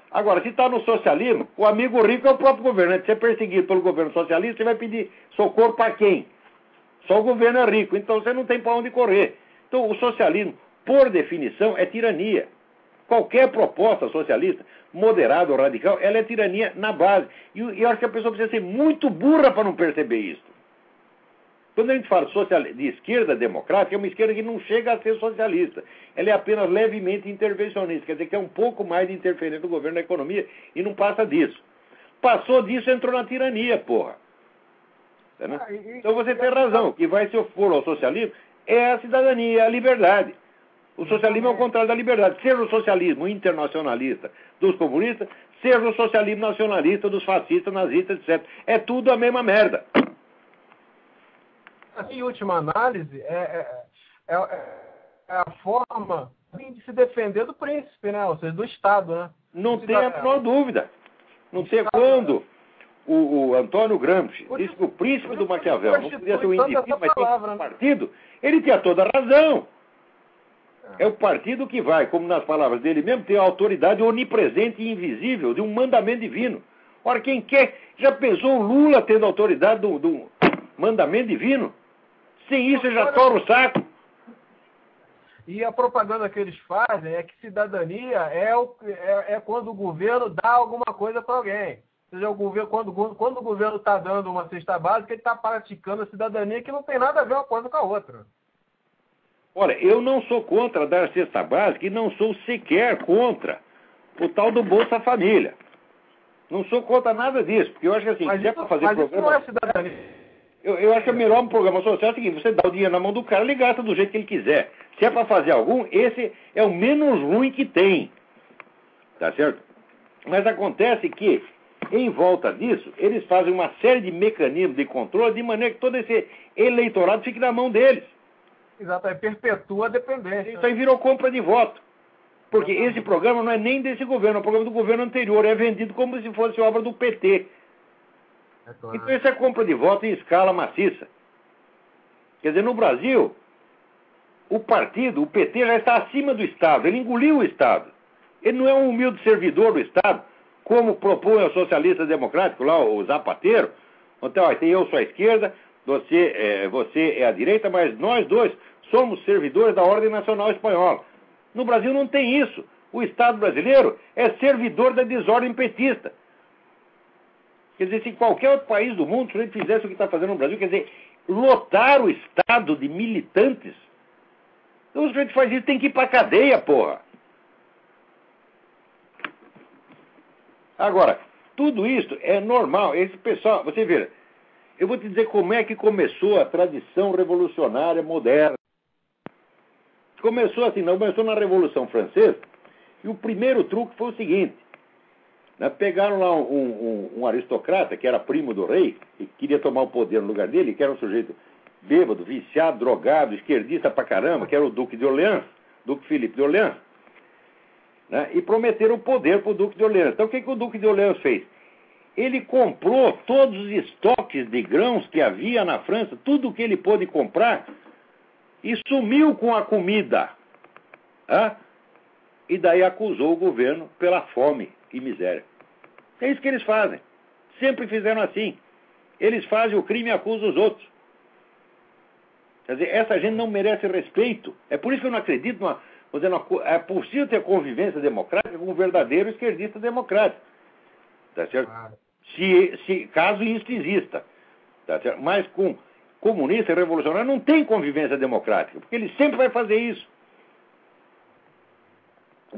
Agora, se está no socialismo, o amigo rico é o próprio governo. Se você é perseguido pelo governo socialista, você vai pedir socorro para quem? Só o governo é rico, então você não tem para onde correr. Então, o socialismo, por definição, é tirania. Qualquer proposta socialista, moderada ou radical, ela é tirania na base. E eu acho que a pessoa precisa ser muito burra para não perceber isso. Quando a gente fala de esquerda democrática, é uma esquerda que não chega a ser socialista. Ela é apenas levemente intervencionista, quer dizer que é um pouco mais de interferência do governo na economia e não passa disso. Passou disso, entrou na tirania, porra. Então você tem razão, o que vai se opor ao socialismo é a cidadania, é a liberdade. O socialismo é o contrário da liberdade. Seja o socialismo internacionalista dos comunistas, seja o socialismo nacionalista dos fascistas, nazistas, etc. É tudo a mesma merda. Em última análise, é a forma de se defender do príncipe, né? Ou seja, do Estado, né? Não tem a menor dúvida. Não sei quando o Antônio Gramsci disse que o príncipe do Maquiavel não podia ser um indivíduo, mas tinha um partido, ele tinha toda a razão. É o partido que vai, como nas palavras dele mesmo, ter a autoridade onipresente e invisível de um mandamento divino. Ora, quem quer, já pensou o Lula tendo a autoridade do mandamento divino? Sem isso, já torra o saco. E a propaganda que eles fazem é que cidadania é quando o governo dá alguma coisa para alguém. Ou seja, quando o governo está dando uma cesta básica, ele está praticando a cidadania que não tem nada a ver uma coisa com a outra. Olha, eu não sou contra dar cesta básica e não sou sequer contra o tal do Bolsa Família. Não sou contra nada disso, porque eu acho que assim, mas se é para fazer programa... Isso não é cidadania. Eu acho que é melhor um programa social é o seguinte, você dá o dinheiro na mão do cara, ele gasta do jeito que ele quiser. Se é para fazer algum, esse é o menos ruim que tem. Tá certo? Mas acontece que, em volta disso, eles fazem uma série de mecanismos de controle de maneira que todo esse eleitorado fique na mão deles. Exato, perpetua a dependência. Isso aí virou compra de voto. Porque esse programa não é nem desse governo, é um programa do governo anterior, é vendido como se fosse obra do PT. Claro. Então isso é compra de voto em escala maciça. Quer dizer, no Brasil, o partido, o PT, já está acima do Estado, ele engoliu o Estado. Ele não é um humilde servidor do Estado, como propõe o socialista democrático lá, o Zapatero. Então, eu sou a esquerda, você é a direita, mas nós dois somos servidores da ordem nacional espanhola. No Brasil não tem isso. O Estado brasileiro é servidor da desordem petista. Quer dizer, se qualquer outro país do mundo, se ele fizesse o que está fazendo no Brasil, quer dizer, lotar o Estado de militantes, então o sujeito faz isso, tem que ir pra cadeia, porra. Agora, tudo isso é normal. Esse pessoal, você vê, eu vou te dizer como é que começou a tradição revolucionária moderna. Começou assim, não, começou na Revolução Francesa, e o primeiro truque foi o seguinte, né, pegaram lá um aristocrata, que era primo do rei, e queria tomar o poder no lugar dele, que era um sujeito bêbado, viciado, drogado, esquerdista pra caramba, que era o Duque de Orleans, Duque Filipe de Orleans, né, e prometeram o poder pro Duque de Orleans. Então o que o Duque de Orleans fez? Ele comprou todos os estoques de grãos que havia na França, tudo que ele pôde comprar, e sumiu com a comida. Tá? E daí acusou o governo pela fome e miséria. É isso que eles fazem. Sempre fizeram assim. Eles fazem o crime e acusam os outros. Quer dizer, essa gente não merece respeito. É por isso que eu não acredito é possível ter convivência democrática com um verdadeiro esquerdista democrático. Tá certo? Caso isso exista. Tá certo? Mas com comunista e revolucionário não tem convivência democrática, porque ele sempre vai fazer isso.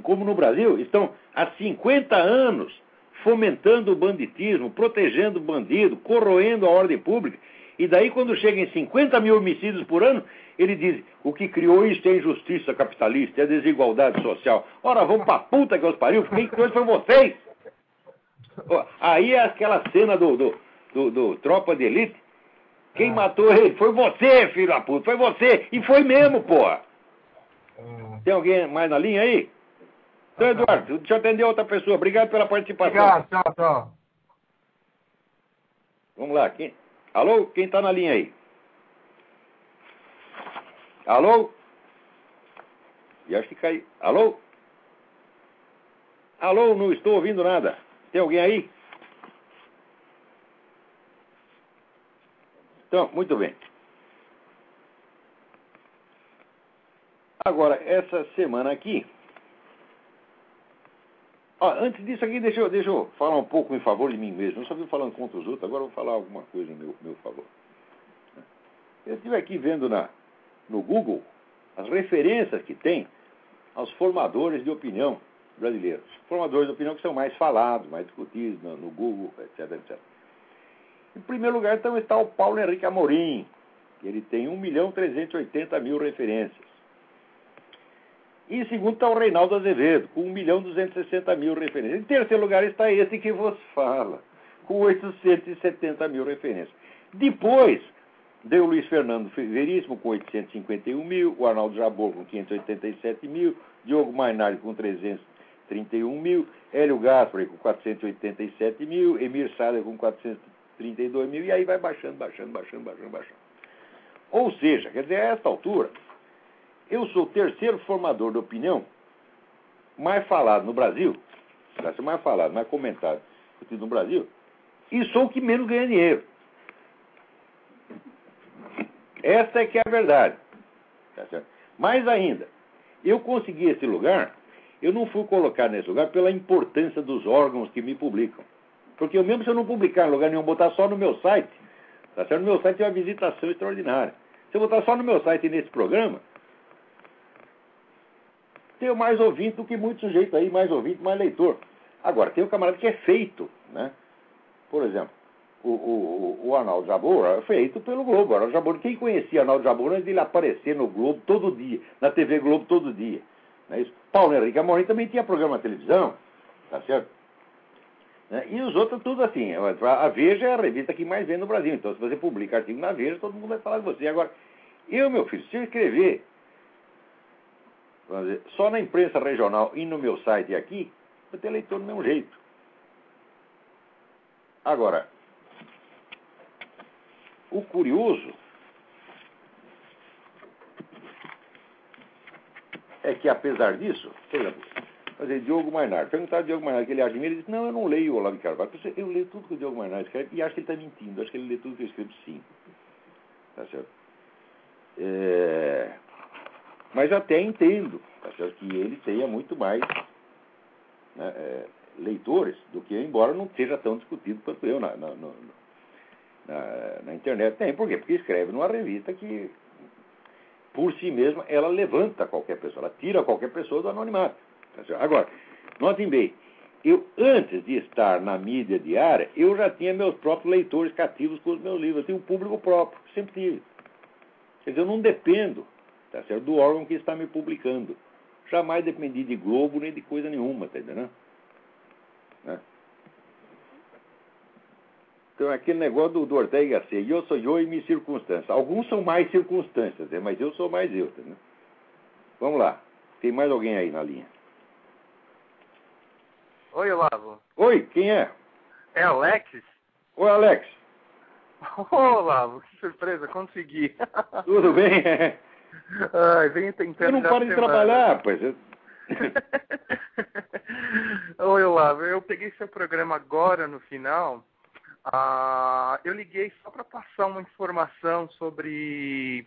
Como no Brasil, estão há 50 anos fomentando o banditismo, protegendo o bandido, corroendo a ordem pública, e daí quando chega em 50 mil homicídios por ano, ele diz, o que criou isso é a injustiça capitalista, é a desigualdade social. Ora, vamos pra puta que os pariu, quem criou isso foi vocês! Aí é aquela cena do Tropa de Elite, quem matou ele? Foi você, filho da puta, foi você, e foi mesmo, porra! Tem alguém mais na linha aí? Então, Eduardo, deixa eu atender outra pessoa. Obrigado pela participação. Obrigado, tchau, tchau. Vamos lá. Alô? Quem está na linha aí? Alô? E acho que caiu. Alô? Alô? Não estou ouvindo nada. Tem alguém aí? Então, muito bem. Agora, essa semana aqui... antes disso aqui, deixa eu falar um pouco em favor de mim mesmo. Eu só vim falando contra os outros, agora eu vou falar alguma coisa em meu favor. Eu estive aqui vendo no Google as referências que tem aos formadores de opinião brasileiros. Formadores de opinião que são mais falados, mais discutidos no Google, etc, etc. Em primeiro lugar, então, está o Paulo Henrique Amorim, que ele tem 1.380.000 referências. E em segundo está o Reinaldo Azevedo, com 1.260.000 referências. Em terceiro lugar está esse que vos fala, com 870.000 referências. Depois, deu o Luiz Fernando Veríssimo, com 851.000, o Arnaldo Jabor, com 587.000, Diogo Mainardi, com 331.000, Hélio Gaspari, com 487.000, Emir Sader, com 432.000, e aí vai baixando. Ou seja, quer dizer, a esta altura... Eu sou o terceiro formador de opinião mais falado no Brasil, mais falado, mais comentado no Brasil, e sou o que menos ganha dinheiro. Essa é que é a verdade. Tá certo? Mais ainda, eu consegui esse lugar, eu não fui colocado nesse lugar pela importância dos órgãos que me publicam. Porque eu mesmo, se eu não publicar em lugar nenhum, botar só no meu site, tá certo? No meu site tem uma visitação extraordinária. Se eu botar só no meu site e nesse programa, tenho mais ouvinte do que muitos sujeitos aí, mais ouvinte, mais leitor. Agora, tem um camarada que é feito, né? Por exemplo, o Arnaldo Jabor é feito pelo Globo. Arnaldo Jabor, quem conhecia Arnaldo Jabor antes de ele aparecer no Globo todo dia, na TV Globo todo dia? Não é isso? Paulo Henrique Amorim também tinha programa na televisão, tá certo? Né? E os outros tudo assim. A Veja é a revista que mais vende no Brasil. Então, se você publica artigo na Veja, todo mundo vai falar de você. Agora, meu filho, se eu escrever só na imprensa regional e no meu site aqui, vai ter leitor do mesmo jeito. Agora, o curioso é que, apesar disso, por exemplo, Diogo Mainardi, perguntaram a Diogo Mainardi que ele admira, ele disse, não, eu não leio o Olavo de Carvalho, eu leio tudo que o Diogo Mainardi escreve e acho que ele está mentindo, acho que ele lê tudo que eu escrevo, sim. Tá certo? Mas até entendo, tá certo, que ele tenha muito mais, né, leitores do que eu, embora não seja tão discutido quanto eu na internet. Tem, por quê? Porque escreve numa revista que, por si mesma, ela levanta qualquer pessoa, ela tira qualquer pessoa do anonimato. Agora, notem bem, eu, antes de estar na mídia diária, eu já tinha meus próprios leitores cativos com os meus livros. Eu tinha um público próprio, sempre tive. Quer dizer, eu não dependo, tá certo, do órgão que está me publicando. Jamais dependi de Globo nem de coisa nenhuma, tá entendendo? Né? Então, aquele negócio do Ortega y Gasset, eu sou eu e minhas circunstâncias. Alguns são mais circunstâncias, né? Mas eu sou mais eu, tá entendendo? Vamos lá. Tem mais alguém aí na linha? Oi, Olavo. Oi, quem é? É Alex? Oi, Alex. Ô, Olavo, que surpresa, consegui. Tudo bem? Ai, venho tentando. Eu não paro de trabalhar, rapaz. Oi, Olavo, eu peguei seu programa agora no final. Eu liguei só para passar uma informação sobre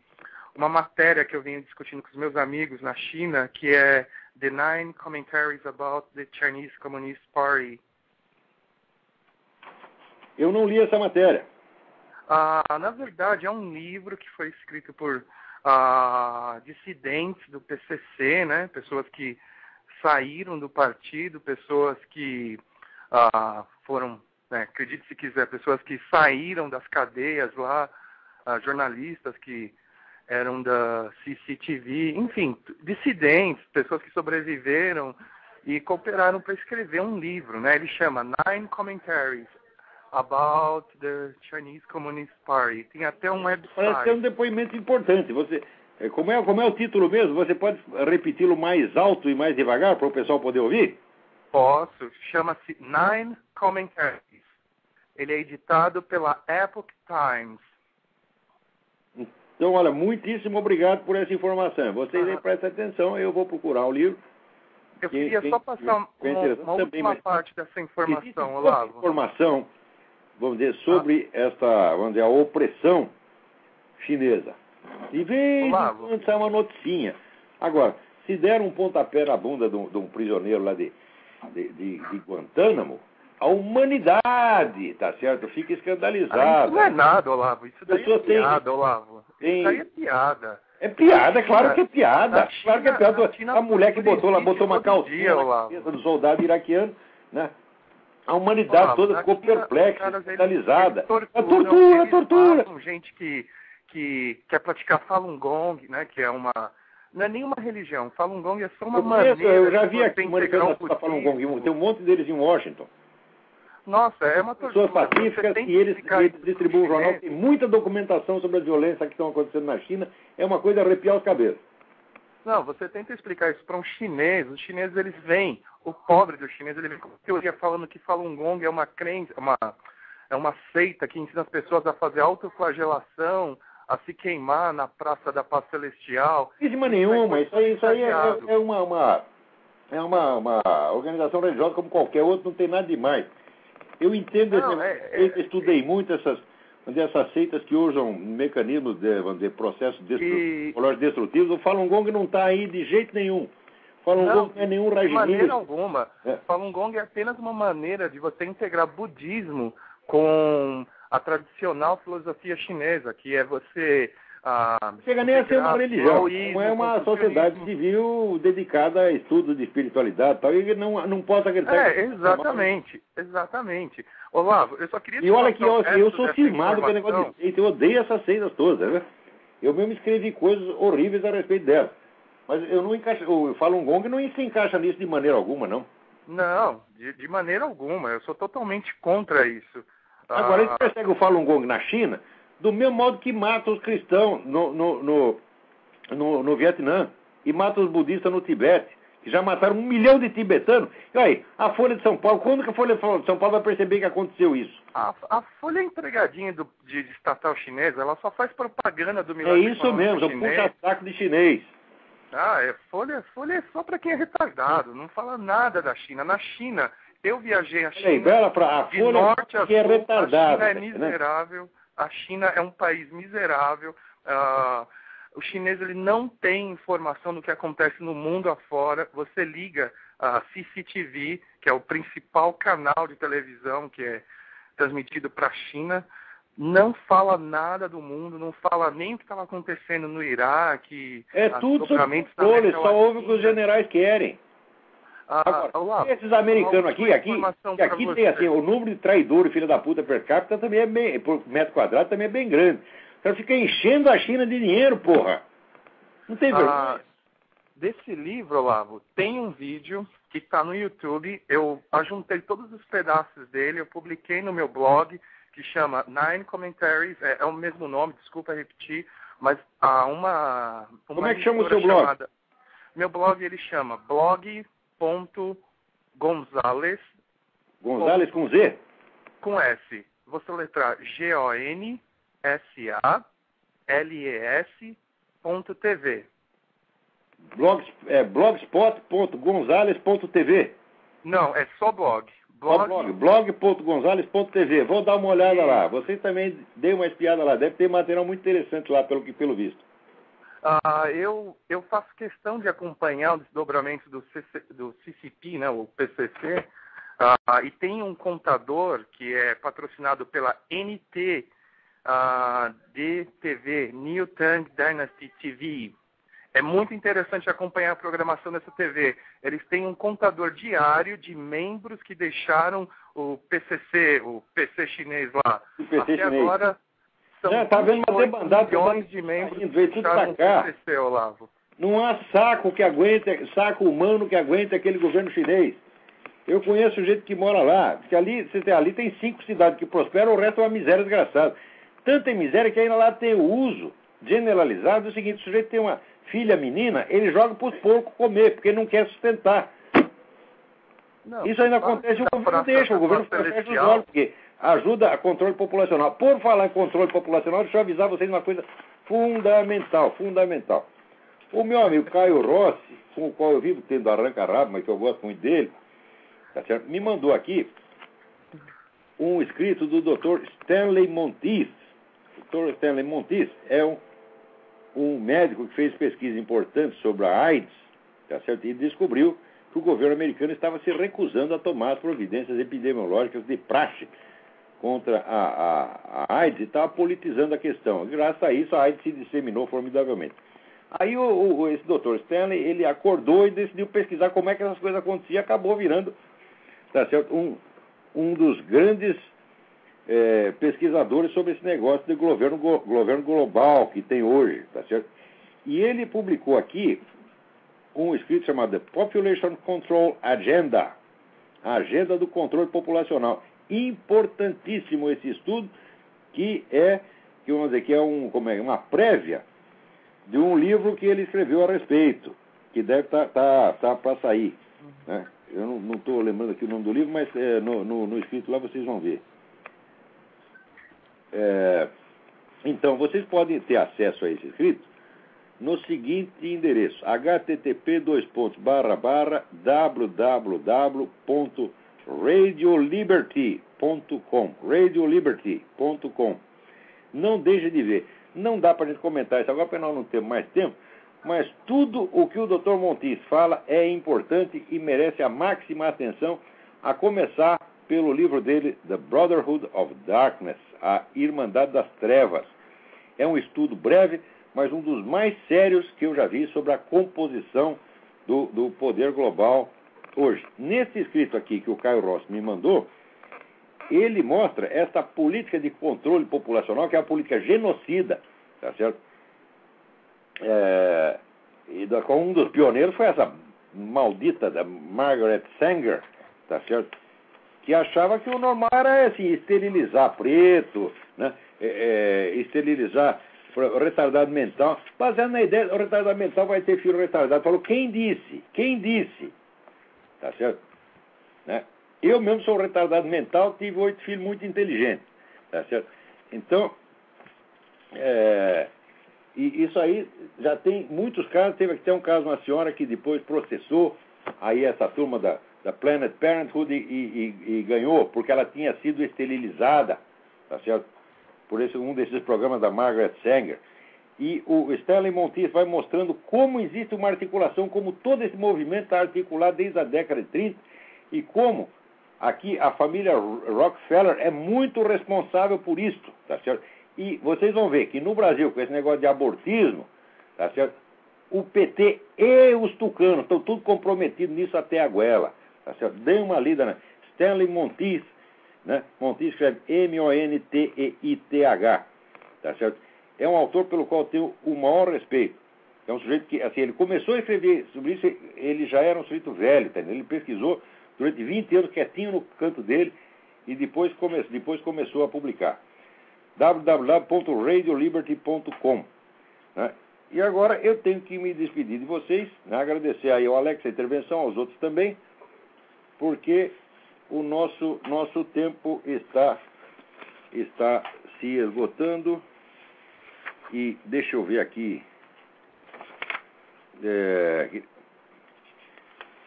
uma matéria que eu venho discutindo com os meus amigos na China, que é The 9 Commentaries About the Chinese Communist Party. Eu não li essa matéria. Na verdade, é um livro que foi escrito por dissidentes do PCC, né? Pessoas que saíram do partido, pessoas que foram, né, acredite se quiser, pessoas que saíram das cadeias lá, jornalistas que eram da CCTV, enfim, dissidentes, pessoas que sobreviveram e cooperaram para escrever um livro, né? Ele chama 9 Commentaries About the Chinese Communist Party. Tem até um website. Parece que é um depoimento importante. Você, como é o título mesmo? Você pode repeti-lo mais alto e mais devagar para o pessoal poder ouvir? Posso. Chama-se 9 Commentaries. Ele é editado pela Epoch Times. Então, olha, muitíssimo obrigado por essa informação. Vocês aí prestem atenção, eu vou procurar o livro. Eu queria só passar uma última parte dessa informação, Olavo. Informação, vamos dizer, sobre esta, vamos dizer, a opressão chinesa. E vem quando sai uma noticinha. Agora, se der um pontapé na bunda de um prisioneiro lá de Guantánamo, a humanidade, tá certo? Fica escandalizada. Isso não é nada, Olavo. Isso daí é piada, Olavo. Isso aí é piada. É piada, claro que é piada. Claro que é piada. A mulher que botou uma calcinha na cabeça do soldado iraquiano, né? A humanidade toda ficou perplexa, escandalizada. É tortura. Gente que quer praticar Falun Gong, né? Que é uma... Não é nenhuma religião. Falun Gong é só uma maneira... Eu já vi aqui manifestação da Falun Gong. Tem um monte deles em Washington. Nossa, é uma tortura. Pessoas pacíficas e eles distribuem um jornal. Tem muita documentação sobre a violência que estão acontecendo na China. É uma coisa de arrepiar os cabelos. Não, você tenta explicar isso para um chinês. Os chineses, eles veem, o pobre do chinês, ele vem com teoria falando que Falun Gong é uma crença, é uma seita que ensina as pessoas a fazer autoflagelação, a se queimar na Praça da Paz Celestial. Não nenhuma. Isso aí é uma organização religiosa como qualquer outra, não tem nada demais. Eu entendo, eu estudei muito essas seitas que usam mecanismos de processos destrutivos. O Falun Gong não está aí de jeito nenhum. Falun Gong não é nenhum regime. De maneira alguma. Falun Gong é apenas uma maneira de você integrar budismo com a tradicional filosofia chinesa, que é você... chega nem a ser uma religião, não é uma sociedade civil dedicada a estudo de espiritualidade e tal, e não posso acreditar. Exatamente. Olavo, eu só queria... E olha que eu sou cismado com o negócio de seita, eu odeio essas seitas todas, né? Eu mesmo escrevi coisas horríveis a respeito delas, mas eu não encaixo, o Falun Gong não se encaixa nisso de maneira alguma, não. Não, de maneira alguma, eu sou totalmente contra isso. Agora, eles perseguem o Falun Gong na China do mesmo modo que mata os cristãos no Vietnã e mata os budistas no Tibete, que já mataram 1 milhão de tibetanos. E aí, a Folha de São Paulo, quando que a Folha de São Paulo vai perceber que aconteceu isso? A Folha é entregadinha de estatal chinesa, ela só faz propaganda do milagre. É isso mesmo, é um puxa-saco de chinês. Folha é só para quem é retardado, não fala nada da China. Na China, eu viajei a China, a de norte a sul, é retardada, a China é miserável, a China é um país miserável, o chinês ele não tem informação do que acontece no mundo afora. Você liga a CCTV, que é o principal canal de televisão que é transmitido para a China, não fala nada do mundo, não fala nem o que estava acontecendo no Iraque. É tudo sob controle, só ouve o que os generais querem. Agora, esses americanos aqui tem assim, o número de traidores, filha da puta, per capita também é bem, por metro quadrado também é bem grande. O cara fica enchendo a China de dinheiro, porra. Não tem vergonha. Desse livro, Olavo, tem um vídeo que está no YouTube. Eu ajuntei todos os pedaços dele, eu publiquei no meu blog, que chama Nine Commentaries, é o mesmo nome, desculpa repetir, mas há uma Como é que chama o seu blog? Meu blog, ele chama blog.gonzales. Gonzales com Z? Com S. Vou soletrar GONSALES.tv. Blogspot.gonzales.tv. Não, é só blog. Blog.gonzales.tv. Vou dar uma olhada lá. Vocês também dêem uma espiada lá. Deve ter material muito interessante lá, pelo visto. Eu faço questão de acompanhar o desdobramento do CCP, né, o PCC, e tem um contador que é patrocinado pela NT DTV, New Tang Dynasty TV. É muito interessante acompanhar a programação dessa TV. Eles têm um contador diário de membros que deixaram o PCC, o PC chinês lá. Até agora, são tá vendo uma debandada milhões de membros que deixaram o PCC, Olavo. Não há saco humano que aguente aquele governo chinês. Eu conheço gente que mora lá, porque ali tem 5 cidades que prosperam, o resto é uma miséria desgraçada. Tanta miséria que ainda lá tem o uso generalizado do seguinte: o sujeito tem uma filha menina, ele joga para os porcos comer, porque não quer sustentar. Não, isso ainda acontece, o governo deixa, o governo fecha os olhos, porque ajuda a controle populacional. Por falar em controle populacional, deixa eu avisar vocês uma coisa fundamental. O meu amigo Caio Rossi, com o qual eu vivo tendo arranca-rabo, mas que eu gosto muito dele, tá certo? Me mandou aqui um escrito do Dr. Stanley Monteith. O Dr. Stanley Monteith é um médico que fez pesquisa importante sobre a AIDS, tá certo? E descobriu que o governo americano estava se recusando a tomar as providências epidemiológicas de praxe contra a AIDS e estava politizando a questão. Graças a isso, a AIDS se disseminou formidavelmente. Aí esse Dr. Stanley, ele acordou e decidiu pesquisar como é que essas coisas aconteciam e acabou virando, tá certo, um dos grandes pesquisadores sobre esse negócio de governo global que tem hoje, tá certo? E ele publicou aqui um escrito chamado The Population Control Agenda, a agenda do controle populacional. Importantíssimo esse estudo, que é uma prévia de um livro que ele escreveu a respeito, que deve estar para sair, né? Eu não estou lembrando aqui o nome do livro, mas no escrito lá vocês vão ver. Então, vocês podem ter acesso a esse escrito no seguinte endereço: http://www.radioliberty.com. Não deixe de ver. Não dá para a gente comentar isso agora, porque nós não temos mais tempo, mas tudo o que o Dr. Monteith fala é importante e merece a máxima atenção, a começar pelo livro dele, The Brotherhood of Darkness, a Irmandade das Trevas. É um estudo breve, mas um dos mais sérios que eu já vi sobre a composição do poder global hoje. Nesse escrito aqui que o Caio Rossi me mandou, ele mostra essa política de controle populacional, que é a política genocida, tá certo? Um dos pioneiros foi essa maldita da Margaret Sanger, tá certo? Que achava que o normal era assim, esterilizar preto, né? Esterilizar retardado mental, baseado na ideia, o retardado mental vai ter filho retardado. Falou, quem disse? Tá certo? Né? Eu mesmo sou retardado mental, tive 8 filhos muito inteligentes, tá certo? Então, e isso aí já tem muitos casos. Teve até um caso, uma senhora que depois processou aí essa turma da Planned Parenthood e ganhou, porque ela tinha sido esterilizada, tá certo? Por um desses programas da Margaret Sanger. E o Stanley Monteith vai mostrando como existe uma articulação, como todo esse movimento está articulado desde a década de 30 e como aqui a família Rockefeller é muito responsável por isso, tá certo? E vocês vão ver que no Brasil, com esse negócio de abortismo, tá certo? O PT e os tucanos estão tudo comprometidos nisso até a goela, tá certo? Dê uma lida, né? Stanley Monteith, né? Monteith escreve M-O-N-T-E-I-T-H, tá certo? É um autor pelo qual eu tenho o maior respeito. É um sujeito que, assim, ele começou a escrever sobre isso, ele já era um sujeito velho, tá? Ele pesquisou durante 20 anos quietinho no canto dele e depois começou a publicar. www.radioliberty.com, né? E agora eu tenho que me despedir de vocês, né? Agradecer aí ao Alex a intervenção, aos outros também, porque o nosso tempo está se esgotando. E deixa eu ver aqui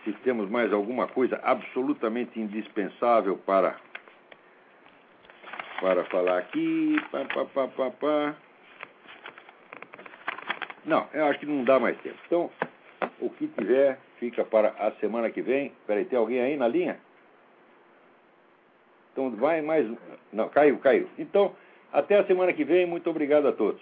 se temos mais alguma coisa absolutamente indispensável para falar aqui. Não, eu acho que não dá mais tempo. Então, o que tiver fica para a semana que vem. Espera aí, tem alguém aí na linha? Então, vai mais... Não, caiu. Então, até a semana que vem. Muito obrigado a todos.